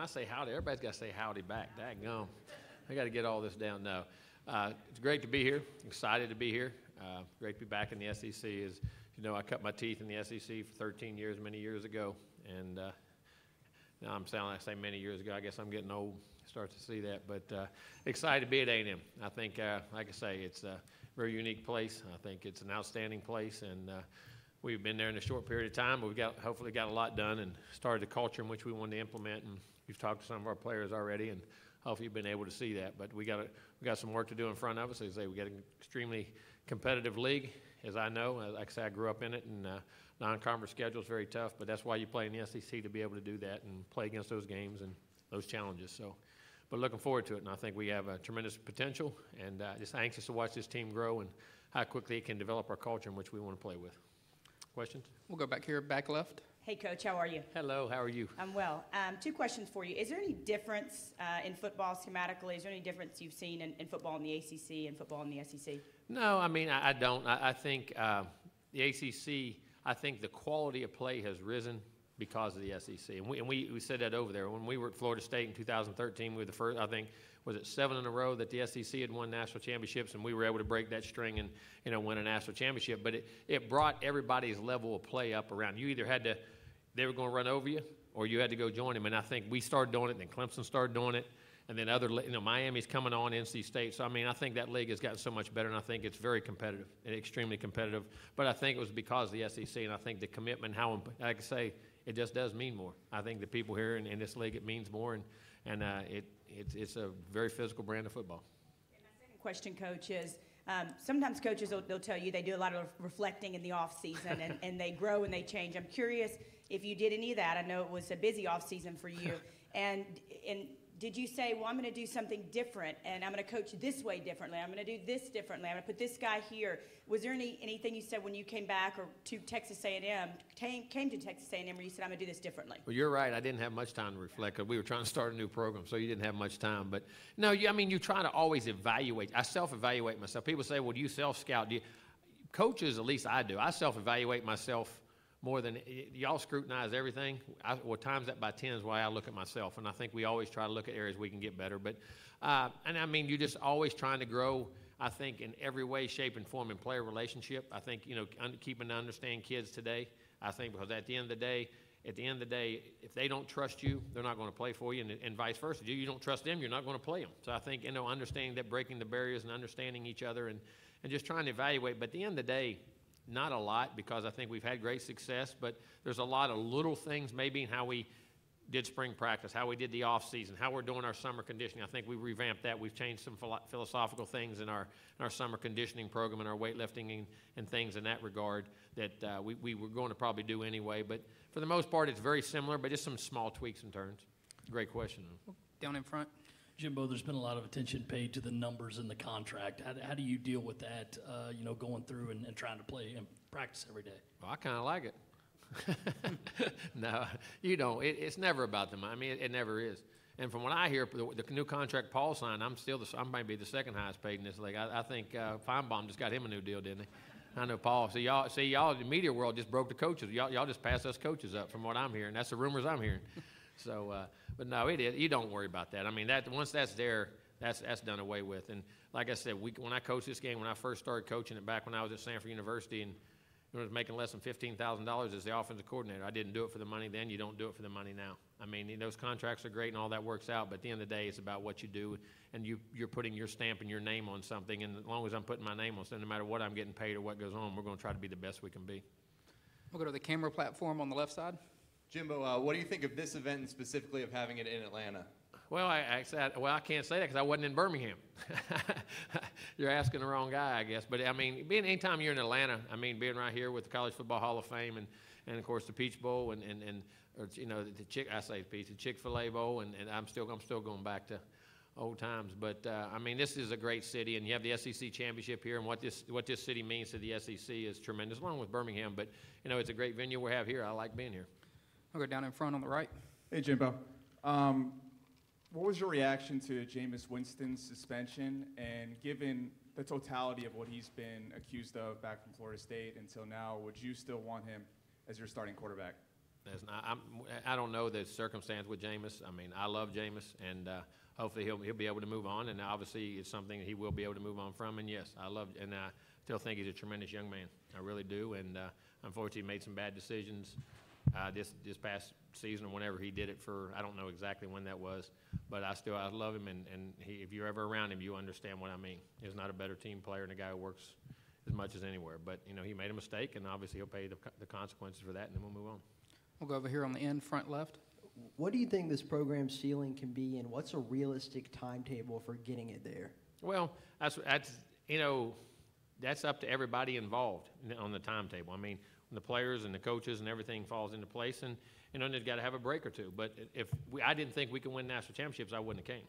I say howdy, everybody's got to say howdy back. Daggone. I got to get all this down now. It's great to be here. Excited to be here. Great to be back in the SEC. As you know, I cut my teeth in the SEC for 13 years, many years ago. And now I'm sounding like I say many years ago. I guess I'm getting old. Start to see that. But excited to be at A&M. I think, like I say, it's a very unique place. I think it's an outstanding place. And we've been there in a short period of time. But we've hopefully got a lot done and started the culture in which we wanted to implement. And we've talked to some of our players already. And hopefully you've been able to see that. But we got some work to do in front of us. As I say, we got an extremely competitive league, as I know. Like I say, I grew up in it, and non-conference schedule is very tough. But that's why you play in the SEC, to be able to do that and play against those games and those challenges. So, but looking forward to it, and I think we have a tremendous potential, and just anxious to watch this team grow and how quickly it can develop our culture in which we want to play with. Questions? We'll go back here, back left. Hey, Coach, how are you? Hello, how are you? I'm well. Two questions for you. Is there any difference in football schematically? Is there any difference you've seen in football in the ACC and football in the SEC? No, I mean, I don't. I think the ACC, I think the quality of play has risen because of the SEC. And we said that over there. When we were at Florida State in 2013, we were the first, I think, was it 7 in a row that the SEC had won national championships, and we were able to break that string and, win a national championship. But it brought everybody's level of play up around. You either had to, they were going to run over you, or you had to go join them. And I think we started doing it, and then Clemson started doing it, and then Miami's coming on, NC State. So, I mean, I think that league has gotten so much better, and I think it's very competitive and extremely competitive. But I think it was because of the SEC, and I think the commitment, like I say, it just does mean more. I think the people here in this league, it means more, and it's a very physical brand of football. And my second question, Coach, is sometimes coaches, they'll tell you they do a lot of reflecting in the off season, and they grow and they change. I'm curious if you did any of that. I know it was a busy off season for you, and did you say, well, I'm going to do something different, and I'm going to coach this way differently, I'm going to do this differently, I'm going to put this guy here? Was there anything you said when you came back or to Texas A&M, came to Texas A&M, where you said, I'm going to do this differently? Well, you're right. I didn't have much time to reflect, because we were trying to start a new program, so you didn't have much time. But, no, you try to always evaluate. I self-evaluate myself. People say, well, do you self-scout? Coaches, at least I do. I self-evaluate myself more than y'all scrutinize everything. Times that by 10 is why I look at myself, and I think we always try to look at areas we can get better. But you're just always trying to grow. I think in every way, shape, and form in player relationship. I think keeping to understand kids today. I think because at the end of the day, if they don't trust you, they're not going to play for you, and vice versa. You don't trust them, you're not going to play them. So I think understanding that, breaking the barriers and understanding each other, and just trying to evaluate. But at the end of the day, not a lot, because I think we've had great success, but there's a lot of little things maybe in how we did spring practice, how we did the off season, how we're doing our summer conditioning. I think we revamped that. We've changed some philosophical things in our summer conditioning program and our weightlifting and things in that regard that we were going to probably do anyway. But for the most part, it's very similar, but just some small tweaks and turns. Great question. Down in front. Jimbo, there's been a lot of attention paid to the numbers in the contract. How do you deal with that, going through and trying to play and practice every day? Well, I kind of like it. No, you don't. It's never about them. I mean, it never is. And from what I hear, the new contract Paul signed, I might be the second highest paid in this league. I think Feinbaum just got him a new deal, didn't he? I know Paul. So y'all, the media world just broke the coaches. Y'all just passed us coaches up, from what I'm hearing. That's the rumors I'm hearing. So, but no, it is. You don't worry about that. I mean, once that's there, that's done away with. And like I said, when I coached this game, when I first started coaching it back when I was at Stanford University, and I was making less than $15,000 as the offensive coordinator, I didn't do it for the money then. You don't do it for the money now. I mean, those contracts are great and all that works out, but at the end of the day, it's about what you do, and you're putting your stamp and your name on something. And as long as I'm putting my name on something, no matter what I'm getting paid or what goes on, we're going to try to be the best we can be. We'll go to the camera platform on the left side. Jimbo, what do you think of this event and specifically of having it in Atlanta? Well, I can't say that because I wasn't in Birmingham. You're asking the wrong guy, I guess. But, I mean, anytime you're in Atlanta, being right here with the College Football Hall of Fame and of course, the Peach Bowl and the Chick-fil-A Bowl, and I'm still going back to old times. But, this is a great city, and you have the SEC championship here, and what this city means to the SEC is tremendous, along with Birmingham. But, it's a great venue we have here. I like being here. I'll go down in front on the right. Hey, Jimbo. What was your reaction to Jameis Winston's suspension? And given the totality of what he's been accused of back from Florida State until now, would you still want him as your starting quarterback? I don't know the circumstance with Jameis. I mean, I love Jameis, and hopefully he'll be able to move on. And obviously, it's something that he will be able to move on from. And yes, I still think he's a tremendous young man. I really do. And unfortunately, he made some bad decisions this past season or whenever he did it for. I don't know exactly when that was, but I love him. And if you're ever around him, you understand what I mean. He's not a better team player and a guy who works as much as anywhere. But he made a mistake, and obviously he'll pay the consequences for that, and then we'll move on. We'll go over here on the end, front left. What do you think this program's ceiling can be, and what's a realistic timetable for getting it there? Well, that's up to everybody involved on the timetable. I mean, when the players and the coaches and everything falls into place, and they've got to have a break or two. But I didn't think we could win national championships, I wouldn't have came.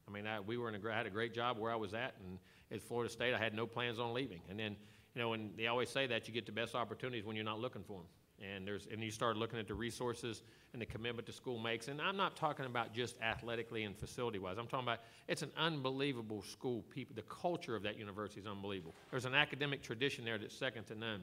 I mean, I had a great job where I was at, and at Florida State, I had no plans on leaving. And then, when they always say that you get the best opportunities when you're not looking for them. And you start looking at the resources and the commitment the school makes. And I'm not talking about just athletically and facility-wise. I'm talking about it's an unbelievable school. The culture of that university is unbelievable. There's an academic tradition there that's second to none.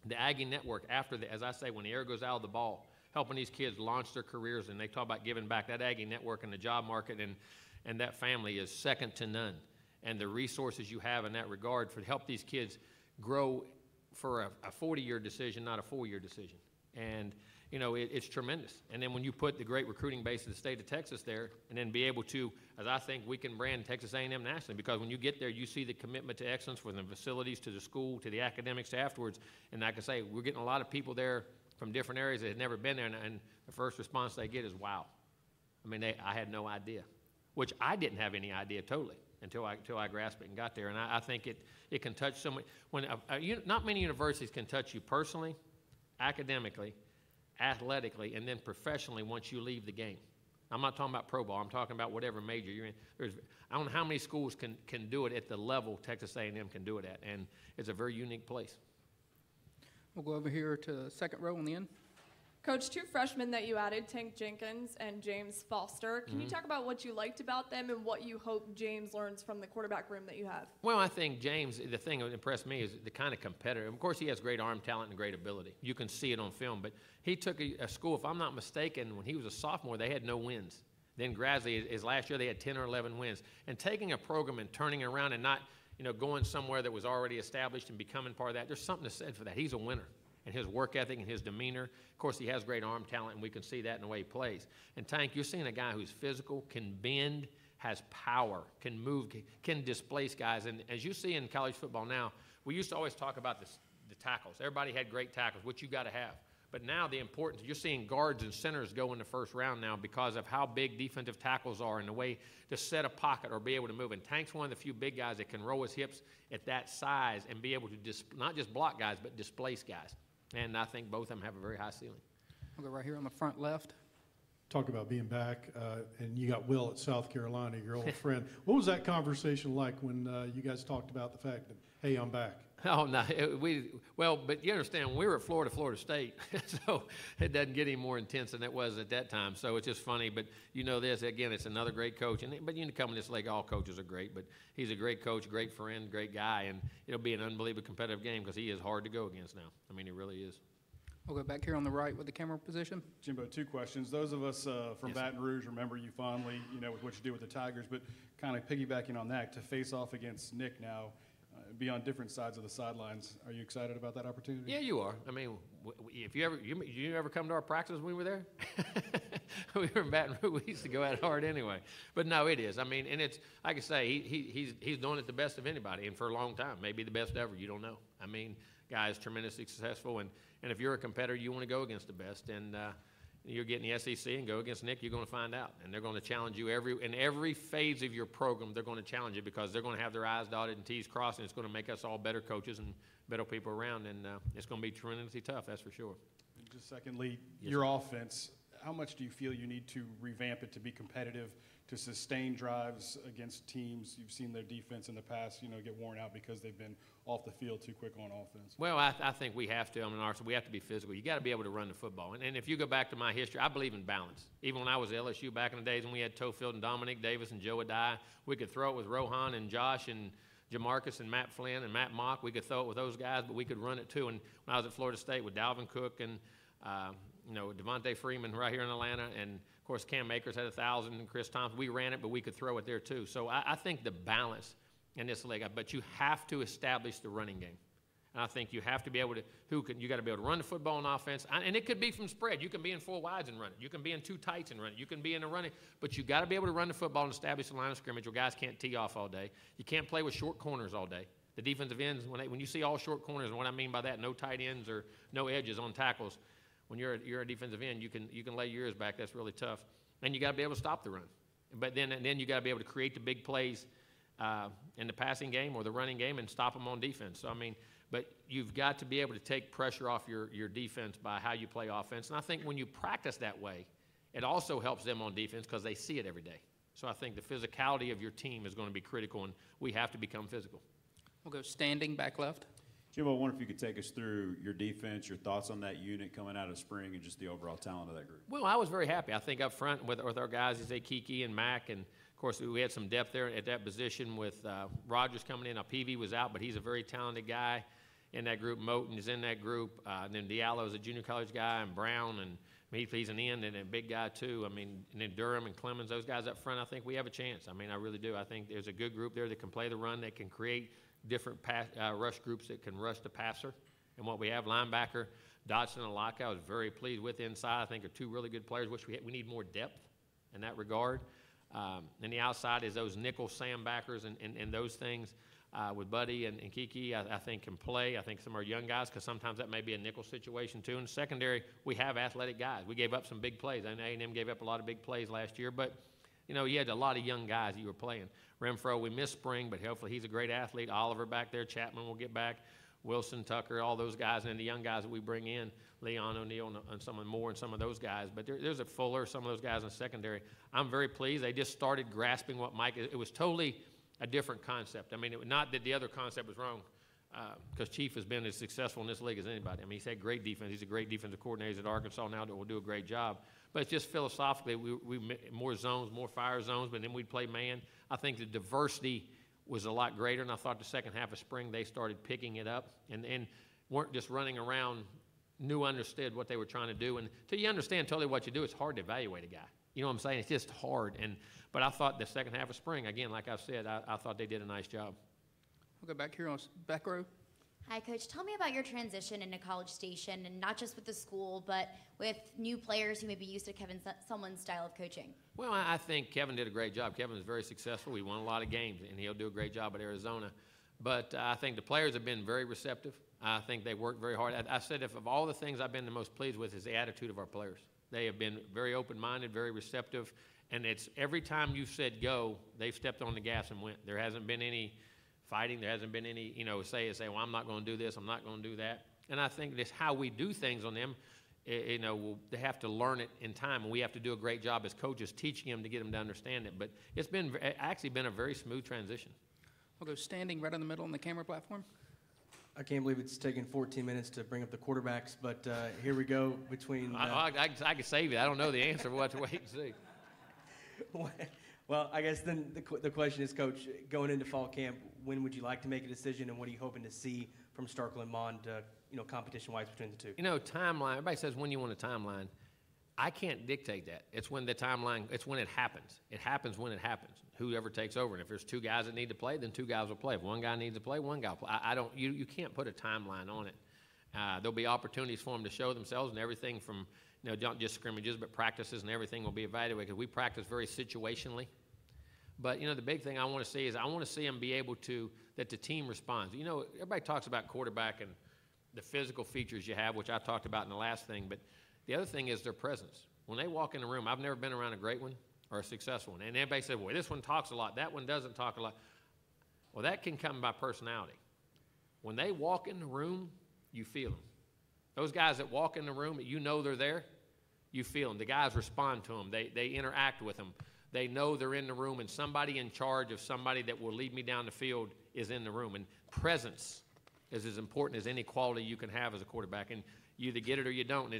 The Aggie Network, as I say, when the air goes out of the ball, helping these kids launch their careers, and they talk about giving back, that Aggie Network and the job market and that family is second to none. And the resources you have in that regard to help these kids grow for a 40-year decision, not a 4-year decision. And, it's tremendous. And then when you put the great recruiting base of the state of Texas there, and then be able to, as I think we can brand Texas A&M nationally, because when you get there, you see the commitment to excellence from the facilities to the school to the academics to afterwards. And like I say, we're getting a lot of people there from different areas that had never been there, and the first response they get is, wow. I mean, I had no idea, which I didn't have any idea totally until I grasped it and got there. And I think it can touch so much. Not many universities can touch you personally, academically, athletically, and then professionally once you leave the game. I'm not talking about pro ball. I'm talking about whatever major you're in. I don't know how many schools can do it at the level Texas A&M can do it at, and it's a very unique place. We'll go over here to the second row on the end. Coach, 2 freshmen that you added, Tank Jenkins and James Foster. Can you talk about what you liked about them and what you hope James learns from the quarterback room that you have? Well, I think James, the thing that impressed me is the kind of competitor. Of course, he has great arm talent and great ability. You can see it on film. But he took a school, if I'm not mistaken, when he was a sophomore, they had no wins. Then gradually, his last year, they had 10 or 11 wins. And taking a program and turning it around and not going somewhere that was already established and becoming part of that, there's something to say for that. He's a winner. And his work ethic and his demeanor. Of course, he has great arm talent, and we can see that in the way he plays. And Tank, you're seeing a guy who's physical, can bend, has power, can move, can displace guys. And as you see in college football now, we used to always talk about the tackles. Everybody had great tackles, which you got to have. But now the importance, you're seeing guards and centers go in the first round now because of how big defensive tackles are and the way to set a pocket or be able to move. And Tank's one of the few big guys that can roll his hips at that size and be able to not just block guys, but displace guys. And I think both of them have a very high ceiling. We'll go right here on the front left. Talk about being back, and you got Will at South Carolina, your old friend. What was that conversation like when you guys talked about the fact that, hey, I'm back? Oh, no. But you understand, we were at Florida State, so it doesn't get any more intense than it was at that time. So it's just funny. But this, again, it's another great coach. But come in this league, all coaches are great. But he's a great coach, great friend, great guy. And it'll be an unbelievable competitive game because he is hard to go against now. I mean, he really is. We'll go back here on the right with the camera position. Jimbo, 2 questions. Those of us from Baton Rouge remember you fondly, with what you did with the Tigers. But kind of piggybacking on that, to face off against Nick now, be on different sides of the sidelines. Are you excited about that opportunity? Yeah, you are. I mean, if you ever come to our practices when we were there? We were in Baton Rouge. We used to go at it hard anyway. But no, it is. I mean, and it's like I say, he's doing it the best of anybody, and for a long time, maybe the best ever. You don't know. I mean, guy's tremendously successful, and if you're a competitor, you want to go against the best, and you're getting the SEC and go against Nick, you're going to find out. And they're going to challenge you in every phase of your program. They're going to challenge you because they're going to have their I's dotted and T's crossed, and it's going to make us all better coaches and better people around. And it's going to be tremendously tough, that's for sure. And just secondly, your offense, how much do you feel you need to revamp it to be competitive, to sustain drives against teams? You've seen their defense in the past, get worn out because they've been off the field too quick on offense. Well, I think we have to. I mean, we have to be physical. You got to be able to run the football. And if you go back to my history, I believe in balance. Even when I was at LSU back in the days when we had Tofield and Dominic Davis and Joe Adai, we could throw it with Rohan and Josh and Jamarcus and Matt Flynn and Matt Mock. We could throw it with those guys, but we could run it too. And when I was at Florida State with Dalvin Cook and Devontae Freeman right here in Atlanta, and of course Cam Akers had 1,000, and Chris Thompson. We ran it, but we could throw it there too. So I think the balance in this league, but you have to establish the running game. And I think you have to be able to, you got to be able to run the football on offense. And it could be from spread. You can be in 4 wides and run it. You can be in 2 tights and run it. You can be in a running, but you got to be able to run the football and establish the line of scrimmage where guys can't tee off all day. You can't play with short corners all day. The defensive ends, when you see all short corners, and what I mean by that, no tight ends or no edges on tackles, when you're a defensive end, you can lay your ears back. That's really tough. And you got to be able to stop the run. But then you got to be able to create the big plays in the passing game or the running game and stop them on defense. So, but you've got to be able to take pressure off your defense by how you play offense. And I think when you practice that way, it also helps them on defense because they see it every day. So I think the physicality of your team is going to be critical, and we have to become physical. We'll go standing back left. Jimbo, I wonder if you could take us through your defense, your thoughts on that unit coming out of spring, and just the overall talent of that group. Well, I was very happy. I think up front with our guys, Kiki and Mack, and of course we had some depth there at that position with Rogers coming in. Now PV was out, but he's a very talented guy in that group. Moten is in that group. And then Diallo is a junior college guy, and Brown, and he's an end and a big guy too. And then Durham and Clemens, those guys up front, I think we have a chance. I really do. I think there's a good group there that can play the run, that can create different rush groups that can rush the passer. And what we have, linebacker, Dodson and Locke, I was very pleased with inside. I think are 2 really good players, which we need more depth in that regard. And the outside is those nickel Sam backers and those things with Buddy and Kiki, I think can play. I think some of our young guys, because sometimes that may be a nickel situation too. In the secondary, we have athletic guys. We gave up some big plays. I know A&M gave up a lot of big plays last year, but you had a lot of young guys that you were playing. Renfro, we missed spring, but hopefully he's a great athlete. Oliver back there, Chapman will get back, Wilson, Tucker, all those guys, and then the young guys that we bring in, Leon O'Neal and some more and some of those guys. But there's a Fuller, some of those guys in the secondary. I'm very pleased. They just started grasping what Mike, it was totally a different concept. Not that the other concept was wrong, because Chief has been as successful in this league as anybody. He's had great defense. He's a great defensive coordinator. He's at Arkansas now that will do a great job. But it's just philosophically, we more zones, more fire zones, but then we'd play man. I think the diversity was a lot greater, and I thought the second half of spring they started picking it up and weren't just running around, understood what they were trying to do. And until you understand totally what you do, it's hard to evaluate a guy. You know what I'm saying? It's just hard. But I thought the second half of spring, again, like I've said, I thought they did a nice job. We'll go back here on back row. Hi, Coach. Tell me about your transition into College Station, and not just with the school, but with new players who may be used to Kevin Sumlin's style of coaching. Well, I think Kevin did a great job. Kevin is very successful. He won a lot of games, and he'll do a great job at Arizona. But I think the players have been very receptive. I think they worked very hard. I said if of all the things I've been the most pleased with is the attitude of our players. They have been very open-minded, very receptive, and it's every time you've said go, they've stepped on the gas and went. There hasn't been any fighting. There hasn't been any, say, well, I'm not going to do this, I'm not going to do that. And I think that's how we do things on them. They have to learn it in time, and we have to do a great job as coaches teaching them to get them to understand it. But it's actually been a very smooth transition. We'll go standing right in the middle on the camera platform. I can't believe it's taken 14 minutes to bring up the quarterbacks, but here we go between. I can save it. I don't know the answer. We'll have to wait and see. Well, I guess then the question is, Coach, going into fall camp, when would you like to make a decision, and what are you hoping to see from Starkville and Mond, competition-wise between the two? Timeline. Everybody says when you want a timeline. I can't dictate that. It's when the timeline. It's when it happens. It happens when it happens. Whoever takes over, and if there's 2 guys that need to play, then 2 guys will play. If one guy needs to play, one guy will play. I don't. You can't put a timeline on it. There'll be opportunities for them to show themselves, and everything from not just scrimmages, but practices and everything will be evaluated. Because we practice very situationally. But the big thing I want to see is I want to see them be able to that the team responds. Everybody talks about quarterback and the physical features you have, which I talked about in the last thing. But the other thing is their presence. When they walk in the room, I've never been around a great one or a successful one. And everybody says, well, this one talks a lot. That one doesn't talk a lot. Well, that can come by personality. When they walk in the room, you feel them. Those guys that walk in the room, they're there, you feel them. The guys respond to them. They interact with them. They know they're in the room, and somebody in charge of somebody that will lead me down the field is in the room. And presence is as important as any quality you can have as a quarterback. And you either get it or you don't.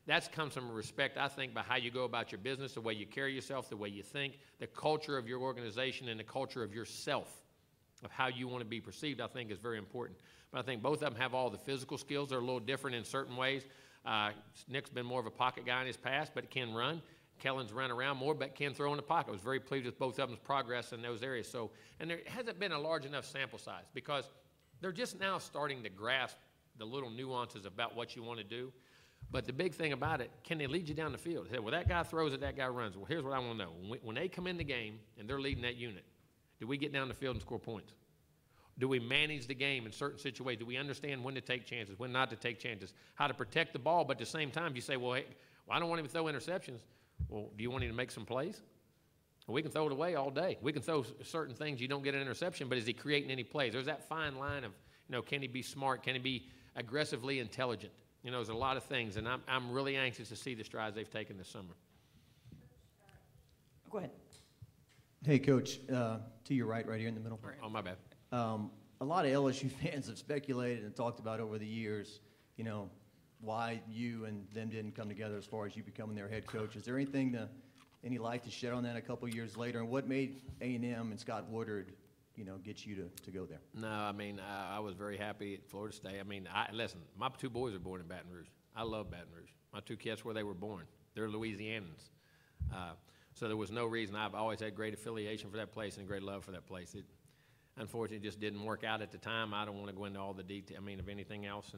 That comes from respect, I think, by how you go about your business, the way you carry yourself, the way you think, the culture of your organization, and the culture of yourself, of how you want to be perceived, I think is very important. But I think both of them have all the physical skills. They're a little different in certain ways. Nick's been more of a pocket guy in his past, but can run. Kellen's run around more, but can throw in the pocket. I was very pleased with both of them's progress in those areas. So, and there hasn't been a large enough sample size because they're just now starting to grasp the little nuances about what you want to do. But the big thing about it, can they lead you down the field? Say, well, that guy throws it, that guy runs. Well, here's what I want to know. When they come in the game and they're leading that unit, do we get down the field and score points? Do we manage the game in certain situations? Do we understand when to take chances, when not to take chances, how to protect the ball? But at the same time, you say, well, hey, I don't want him to throw interceptions. Well, do you want him to make some plays? Well, we can throw it away all day. We can throw certain things you don't get an interception, but is he creating any plays? There's that fine line of, can he be smart? Can he be aggressively intelligent? There's a lot of things, and I'm really anxious to see the strides they've taken this summer. Go ahead. Hey, Coach, to your right here in the middle. Oh, my bad. A lot of LSU fans have speculated and talked about over the years, why you and them didn't come together as far as you becoming their head coach. Is there any light to shed on that a couple of years later? And what made A&M and Scott Woodard, get you to go there? No, I was very happy at Florida State. Listen, my two boys are born in Baton Rouge. I love Baton Rouge. My two kids, where they were born. They're Louisianans. So there was no reason. I've always had great affiliation for that place and great love for that place. It, unfortunately, just didn't work out at the time. I don't want to go into all the detail, of anything else.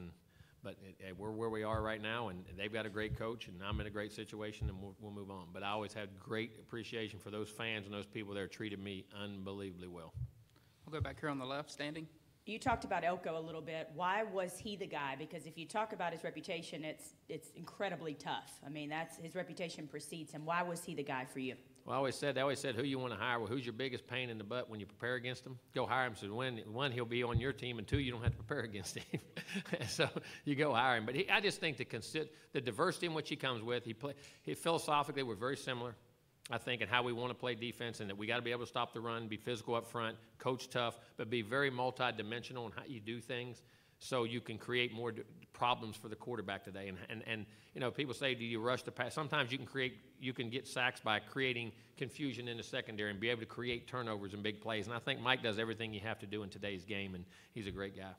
But we're where we are right now, and they've got a great coach, and I'm in a great situation, and we'll move on. But I always had great appreciation for those fans and those people that treated me unbelievably well. We'll go back here on the left, standing. You talked about Elko a little bit. Why was he the guy? Because if you talk about his reputation, it's incredibly tough. That's his reputation precedes him. Why was he the guy for you? Well, they always said, who you want to hire? Well, who's your biggest pain in the butt when you prepare against him? Go hire him. So one, he'll be on your team, and two, you don't have to prepare against him. So you go hire him. But I just think the diversity in which he comes with, he philosophically, we're very similar, I think, in how we want to play defense, and that we got to be able to stop the run, be physical up front, coach tough, but be very multidimensional in how you do things, so you can create more problems for the quarterback today. And people say, do you rush the pass? Sometimes you can get sacks by creating confusion in the secondary and be able to create turnovers and big plays. And I think Mike does everything you have to do in today's game, and he's a great guy.